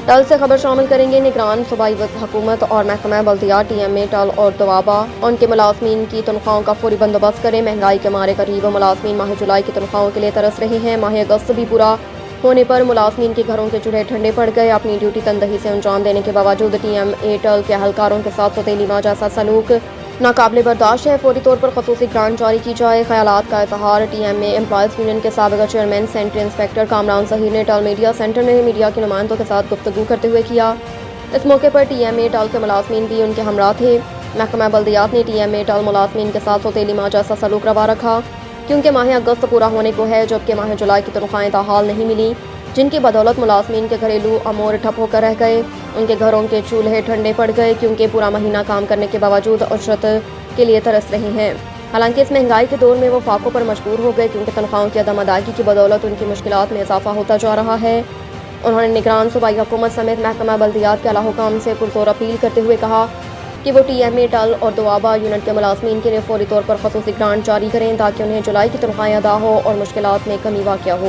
ٹل سے خبر شامل کریں گے۔ نگران صوبائی حکومت اور محکمہ بلدیات ٹی ایم اے ٹل اور دوابہ ان کے ملازمین کی تنخواہوں کا فوری بندوبست کریں۔ مہنگائی کے مارے قریب ملازمین ماہ جولائی کی تنخواہوں کے لیے ترس رہے ہیں۔ ماہ اگست بھی پورا ہونے پر ملازمین کے گھروں کے چولہے ٹھنڈے پڑ گئے۔ اپنی ڈیوٹی تندہی سے انجام دینے کے باوجود ٹی ایم اے ٹل کے اہلکاروں کے ساتھ سوتیلی ماں جیسا سلوک ناقابل برداشت ہے۔ فوری طور پر خصوصی گرانٹ جاری کی جائے۔ خیالات کا اظہار ٹی ایم اے امپلائیز یونین کے سابقہ chairman sanitary inspector Kamran Zaheer نے ٹل میڈیا سینٹر میں میڈیا کے نمائندوں کے ساتھ گفتگو کرتے ہوئے کیا۔ اس موقع پر ٹی ایم اے ٹل کے ملازمین بھی ان کے ہمراہ تھے۔ محکمہ بلدیات نے ٹی ایم اے ٹل ملازمین کے ساتھ سوتیلی ماں جیسا سلوک روا رکھا، کیونکہ ماہ اگست پورا ہونے کو ہے، جبکہ ماہ جولائی کی تنخواہیں تاحال نہیں ملی، جن کی بدولت ملازمین کے گھریلو امور ٹھپ ہو کر رہ گئے۔ ان کے گھروں کے چولہے ٹھنڈے پڑ گئے، کیونکہ پورا مہینہ کام کرنے کے باوجود اجرت کے لیے ترس رہے ہیں۔ حالانکہ اس مہنگائی کے دور میں وہ فاقوں پر مجبور ہو گئے، کیونکہ تنخواہوں کی عدم ادائیگی کی بدولت ان کی مشکلات میں اضافہ ہوتا جا رہا ہے۔ انہوں نے نگران صوبائی حکومت سمیت محکمہ بلدیات کے اعلیٰ حکام سے پرزور اپیل کرتے ہوئے کہا کہ وہ ٹی ایم اے ٹل اور دوابہ یونٹ کے ملازمین کے لیے فوری طور پر خصوصی گرانٹ جاری کریں، تاکہ انہیں جولائی کی تنخواہیں ادا ہو اور مشکلات میں کمی واقع ہو۔